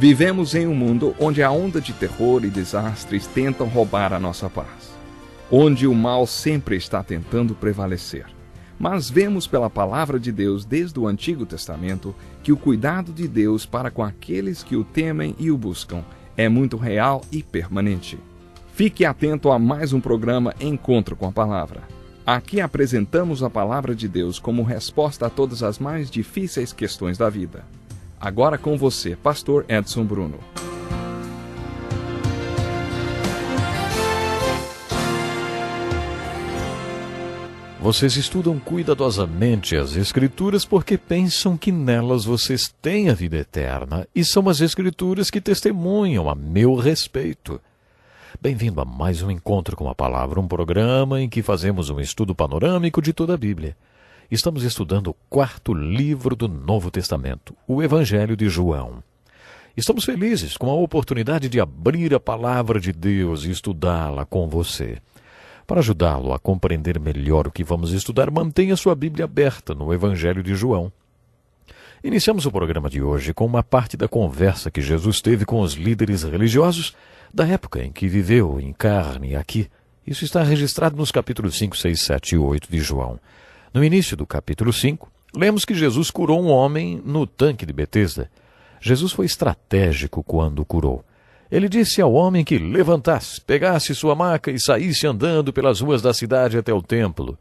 Vivemos em um mundo onde a onda de terror e desastres tentam roubar a nossa paz, onde o mal sempre está tentando prevalecer. Mas vemos pela palavra de Deus desde o Antigo Testamento que o cuidado de Deus para com aqueles que o temem e o buscam é muito real e permanente. Fique atento a mais um programa Encontro com a Palavra. Aqui apresentamos a palavra de Deus como resposta a todas as mais difíceis questões da vida. Agora com você, Pastor Edson Bruno. Vocês estudam cuidadosamente as Escrituras porque pensam que nelas vocês têm a vida eterna, e são as Escrituras que testemunham a meu respeito. Bem-vindo a mais um Encontro com a Palavra, um programa em que fazemos um estudo panorâmico de toda a Bíblia. Estamos estudando o 4º livro do Novo Testamento, o Evangelho de João. Estamos felizes com a oportunidade de abrir a Palavra de Deus e estudá-la com você. Para ajudá-lo a compreender melhor o que vamos estudar, mantenha sua Bíblia aberta no Evangelho de João. Iniciamos o programa de hoje com uma parte da conversa que Jesus teve com os líderes religiosos da época em que viveu em carne aqui. Isso está registrado nos capítulos 5, 6, 7 e 8 de João. No início do capítulo 5, lemos que Jesus curou um homem no tanque de Betesda. Jesus foi estratégico quando o curou. Ele disse ao homem que levantasse, pegasse sua maca e saísse andando pelas ruas da cidade até o templo.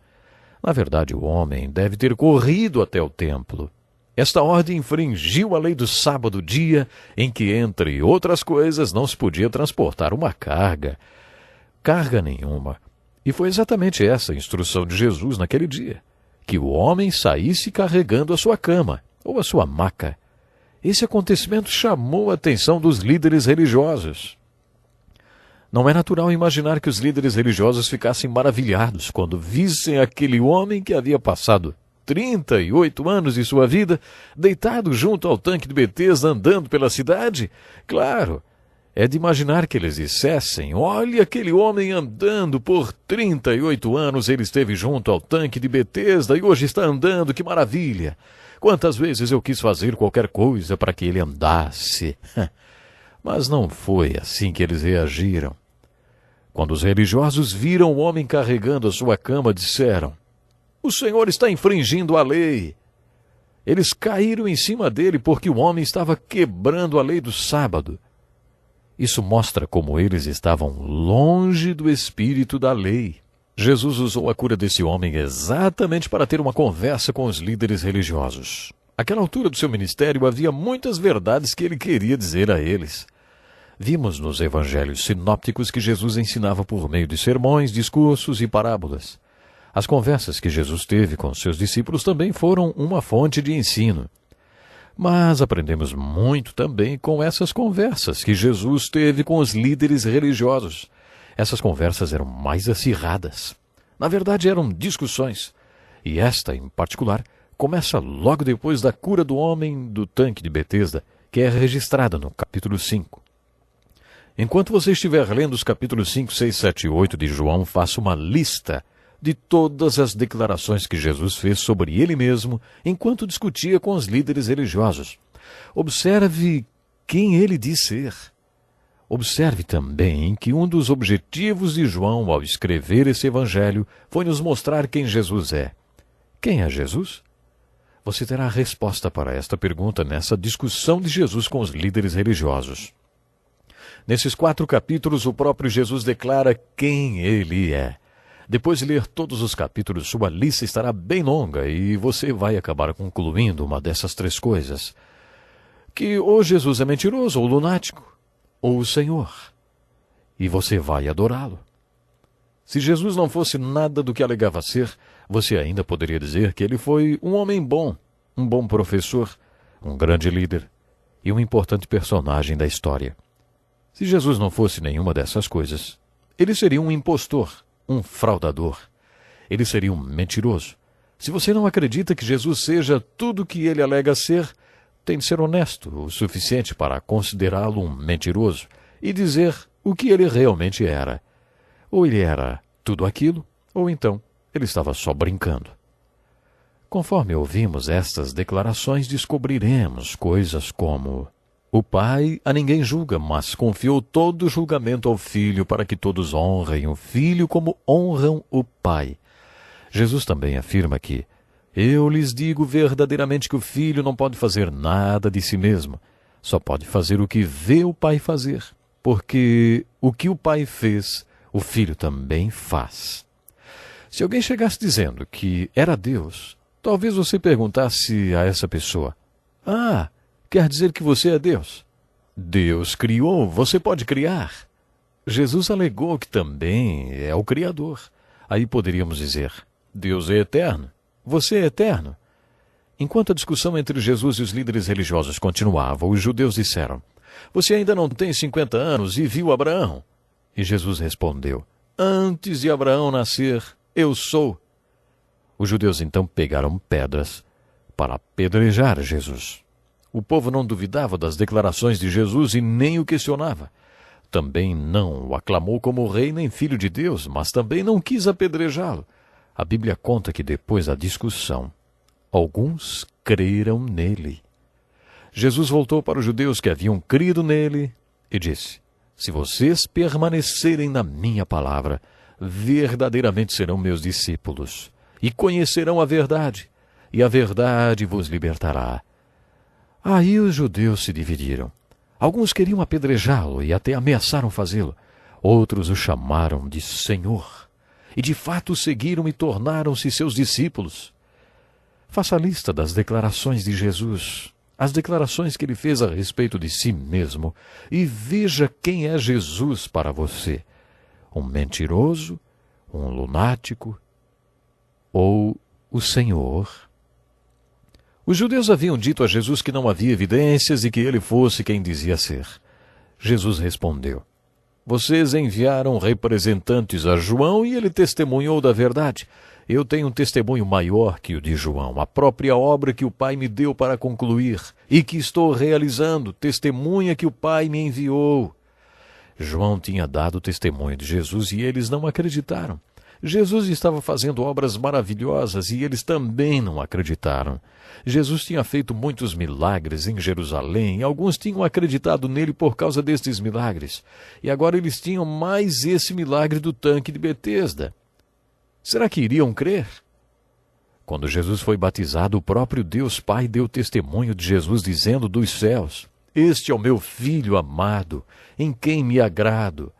Na verdade, o homem deve ter corrido até o templo. Esta ordem infringiu a lei do sábado, dia em que, entre outras coisas, não se podia transportar uma carga nenhuma. E foi exatamente essa a instrução de Jesus naquele dia, que o homem saísse carregando a sua cama ou a sua maca. Esse acontecimento chamou a atenção dos líderes religiosos. Não é natural imaginar que os líderes religiosos ficassem maravilhados quando vissem aquele homem que havia passado 38 anos de sua vida deitado junto ao tanque de Betesda andando pela cidade. Claro, é de imaginar que eles dissessem: olha aquele homem andando por 38 anos, ele esteve junto ao tanque de Betesda e hoje está andando, que maravilha! Quantas vezes eu quis fazer qualquer coisa para que ele andasse. Mas não foi assim que eles reagiram. Quando os religiosos viram o homem carregando a sua cama, disseram: o Senhor está infringindo a lei. Eles caíram em cima dele porque o homem estava quebrando a lei do sábado. Isso mostra como eles estavam longe do espírito da lei. Jesus usou a cura desse homem exatamente para ter uma conversa com os líderes religiosos. Àquela altura do seu ministério havia muitas verdades que ele queria dizer a eles. Vimos nos evangelhos sinópticos que Jesus ensinava por meio de sermões, discursos e parábolas. As conversas que Jesus teve com seus discípulos também foram uma fonte de ensino. Mas aprendemos muito também com essas conversas que Jesus teve com os líderes religiosos. Essas conversas eram mais acirradas. Na verdade, eram discussões. E esta, em particular, começa logo depois da cura do homem do tanque de Betesda, que é registrada no capítulo 5. Enquanto você estiver lendo os capítulos 5, 6, 7 e 8 de João, faça uma lista de todas as declarações que Jesus fez sobre ele mesmo enquanto discutia com os líderes religiosos. Observe quem ele diz ser. Observe também que um dos objetivos de João ao escrever esse evangelho foi nos mostrar quem Jesus é. Quem é Jesus? Você terá a resposta para esta pergunta nessa discussão de Jesus com os líderes religiosos. Nesses 4 capítulos, o próprio Jesus declara quem ele é. Depois de ler todos os capítulos, sua lista estará bem longa e você vai acabar concluindo uma dessas 3 coisas. Que ou Jesus é mentiroso ou lunático, ou o Senhor, e você vai adorá-lo. Se Jesus não fosse nada do que alegava ser, você ainda poderia dizer que ele foi um homem bom, um bom professor, um grande líder e um importante personagem da história. Se Jesus não fosse nenhuma dessas coisas, ele seria um impostor, um fraudador. Ele seria um mentiroso. Se você não acredita que Jesus seja tudo o que ele alega ser, tem de ser honesto o suficiente para considerá-lo um mentiroso e dizer o que ele realmente era. Ou ele era tudo aquilo, ou então ele estava só brincando. Conforme ouvimos estas declarações, descobriremos coisas como: O Pai a ninguém julga, mas confiou todo o julgamento ao Filho, para que todos honrem o Filho como honram o Pai. Jesus também afirma que: eu lhes digo verdadeiramente que o Filho não pode fazer nada de si mesmo, só pode fazer o que vê o Pai fazer, porque o que o Pai fez, o Filho também faz. Se alguém chegasse dizendo que era Deus, talvez você perguntasse a essa pessoa: ah, quer dizer que você é Deus? Deus criou, você pode criar. Jesus alegou que também é o Criador. Aí poderíamos dizer: Deus é eterno, você é eterno. Enquanto a discussão entre Jesus e os líderes religiosos continuava, os judeus disseram: você ainda não tem 50 anos e viu Abraão? E Jesus respondeu: antes de Abraão nascer, eu sou. Os judeus então pegaram pedras para apedrejar Jesus. O povo não duvidava das declarações de Jesus e nem o questionava. Também não o aclamou como rei nem filho de Deus, mas também não quis apedrejá-lo. A Bíblia conta que depois da discussão, alguns creram nele. Jesus voltou para os judeus que haviam crido nele e disse: se vocês permanecerem na minha palavra, verdadeiramente serão meus discípulos, e conhecerão a verdade, e a verdade vos libertará. Aí os judeus se dividiram. Alguns queriam apedrejá-lo e até ameaçaram fazê-lo. Outros o chamaram de Senhor, e de fato o seguiram e tornaram-se seus discípulos. Faça a lista das declarações de Jesus, as declarações que ele fez a respeito de si mesmo, e veja quem é Jesus para você: um mentiroso, um lunático ou o Senhor? Os judeus haviam dito a Jesus que não havia evidências e que ele fosse quem dizia ser. Jesus respondeu: vocês enviaram representantes a João e ele testemunhou da verdade. Eu tenho um testemunho maior que o de João, a própria obra que o Pai me deu para concluir e que estou realizando, testemunha que o Pai me enviou. João tinha dado testemunho de Jesus e eles não acreditaram. Jesus estava fazendo obras maravilhosas e eles também não acreditaram. Jesus tinha feito muitos milagres em Jerusalém e alguns tinham acreditado nele por causa destes milagres. E agora eles tinham mais esse milagre do tanque de Betesda. Será que iriam crer? Quando Jesus foi batizado, o próprio Deus Pai deu testemunho de Jesus, dizendo dos céus: este é o meu Filho amado, em quem me agrado.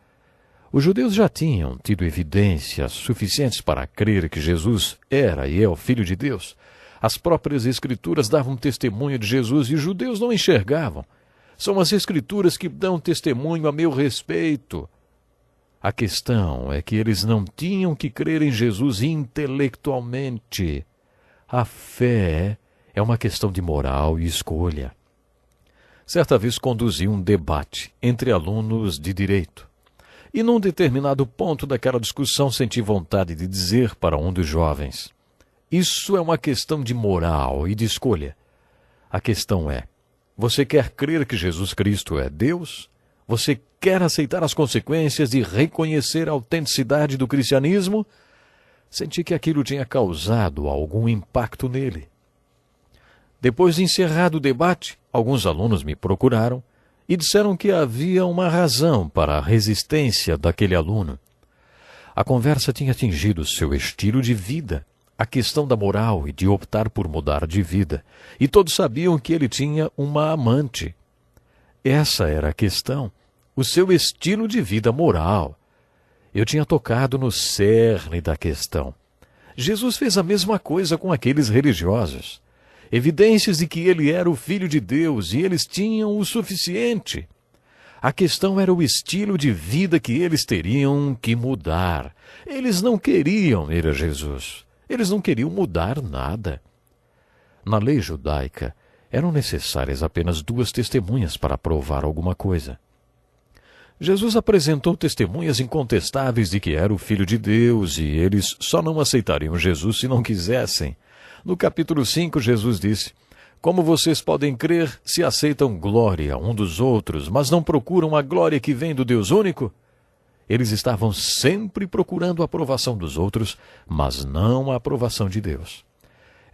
Os judeus já tinham tido evidências suficientes para crer que Jesus era e é o Filho de Deus. As próprias Escrituras davam testemunho de Jesus e os judeus não enxergavam. São as Escrituras que dão testemunho a meu respeito. A questão é que eles não tinham que crer em Jesus intelectualmente. A fé é uma questão de moral e escolha. Certa vez conduzi um debate entre alunos de direito. E num determinado ponto daquela discussão senti vontade de dizer para um dos jovens: isso é uma questão de moral e de escolha. A questão é: você quer crer que Jesus Cristo é Deus? Você quer aceitar as consequências de reconhecer a autenticidade do cristianismo? Senti que aquilo tinha causado algum impacto nele. Depois de encerrado o debate, alguns alunos me procuraram e disseram que havia uma razão para a resistência daquele aluno. A conversa tinha atingido seu estilo de vida, a questão da moral e de optar por mudar de vida, e todos sabiam que ele tinha uma amante. Essa era a questão, o seu estilo de vida moral. Eu tinha tocado no cerne da questão. Jesus fez a mesma coisa com aqueles religiosos. Evidências de que ele era o Filho de Deus e eles tinham o suficiente. A questão era o estilo de vida que eles teriam que mudar. Eles não queriam ir a Jesus. Eles não queriam mudar nada. Na lei judaica, eram necessárias apenas 2 testemunhas para provar alguma coisa. Jesus apresentou testemunhas incontestáveis de que era o Filho de Deus e eles só não aceitariam Jesus se não quisessem. No capítulo 5, Jesus disse: como vocês podem crer se aceitam glória um dos outros, mas não procuram a glória que vem do Deus único? Eles estavam sempre procurando a aprovação dos outros, mas não a aprovação de Deus.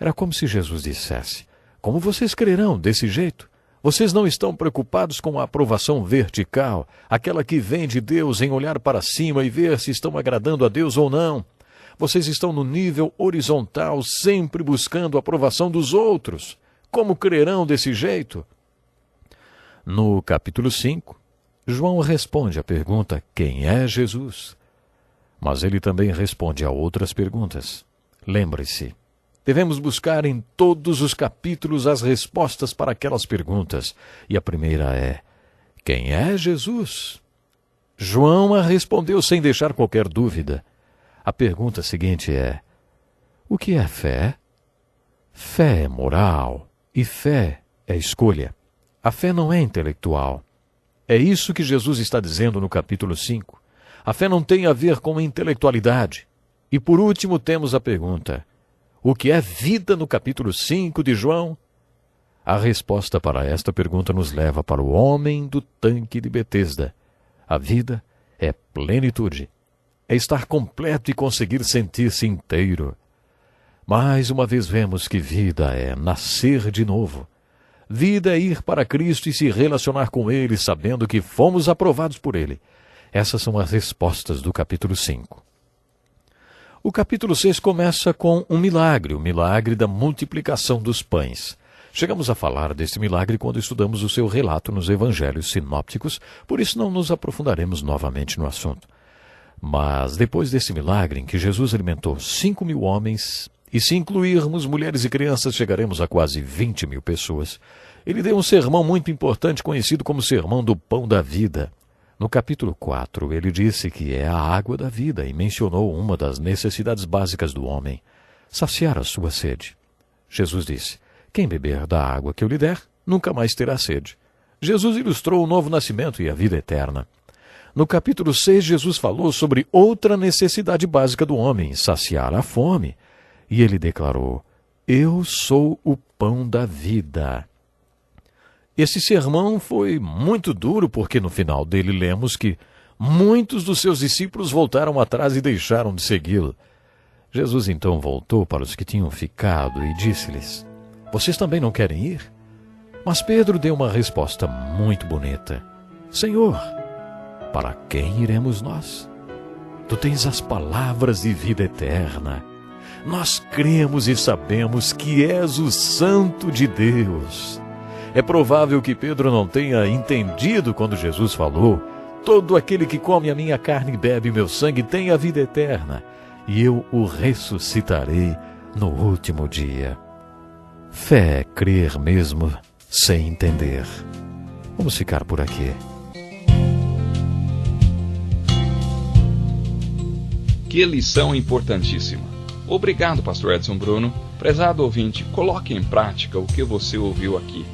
Era como se Jesus dissesse: como vocês crerão desse jeito? Vocês não estão preocupados com a aprovação vertical, aquela que vem de Deus em olhar para cima e ver se estão agradando a Deus ou não. Vocês estão no nível horizontal, sempre buscando a aprovação dos outros. Como crerão desse jeito? No capítulo 5, João responde à pergunta: quem é Jesus? Mas ele também responde a outras perguntas. Lembre-se, devemos buscar em todos os capítulos as respostas para aquelas perguntas. E a primeira é: quem é Jesus? João a respondeu sem deixar qualquer dúvida. A pergunta seguinte é: o que é fé? Fé é moral e fé é escolha. A fé não é intelectual. É isso que Jesus está dizendo no capítulo 5. A fé não tem a ver com intelectualidade. E por último temos a pergunta: o que é vida no capítulo 5 de João? A resposta para esta pergunta nos leva para o homem do tanque de Betesda. A vida é plenitude. É estar completo e conseguir sentir-se inteiro. Mais uma vez vemos que vida é nascer de novo. Vida é ir para Cristo e se relacionar com Ele, sabendo que fomos aprovados por Ele. Essas são as respostas do capítulo 5. O capítulo 6 começa com um milagre, o milagre da multiplicação dos pães. Chegamos a falar deste milagre quando estudamos o seu relato nos evangelhos sinópticos, por isso não nos aprofundaremos novamente no assunto. Mas depois desse milagre em que Jesus alimentou 5.000 homens, e se incluirmos mulheres e crianças chegaremos a quase 20.000 pessoas, ele deu um sermão muito importante conhecido como Sermão do Pão da Vida. No capítulo 4, ele disse que é a água da vida e mencionou uma das necessidades básicas do homem: saciar a sua sede. Jesus disse: quem beber da água que eu lhe der, nunca mais terá sede. Jesus ilustrou o novo nascimento e a vida eterna. No capítulo 6, Jesus falou sobre outra necessidade básica do homem: saciar a fome. E ele declarou: eu sou o pão da vida. Esse sermão foi muito duro porque no final dele lemos que muitos dos seus discípulos voltaram atrás e deixaram de segui-lo. Jesus então voltou para os que tinham ficado e disse-lhes: vocês também não querem ir? Mas Pedro deu uma resposta muito bonita: Senhor, para quem iremos nós? Tu tens as palavras de vida eterna. Nós cremos e sabemos que és o Santo de Deus. É provável que Pedro não tenha entendido quando Jesus falou: todo aquele que come a minha carne e bebe meu sangue tem a vida eterna, e eu o ressuscitarei no último dia. Fé é crer mesmo sem entender. Vamos ficar por aqui. Que lição importantíssima. Obrigado, pastor Edson Bruno. Prezado ouvinte, coloque em prática o que você ouviu aqui.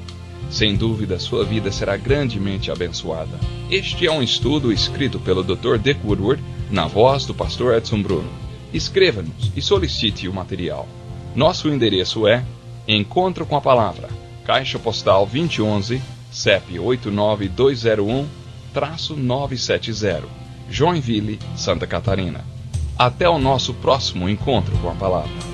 Sem dúvida, sua vida será grandemente abençoada. Este é um estudo escrito pelo Dr. Dick Woodward, na voz do pastor Edson Bruno. Escreva-nos e solicite o material. Nosso endereço é Encontro com a Palavra, Caixa Postal 2011, CEP 89201-970, Joinville, Santa Catarina. Até o nosso próximo encontro com a Palavra.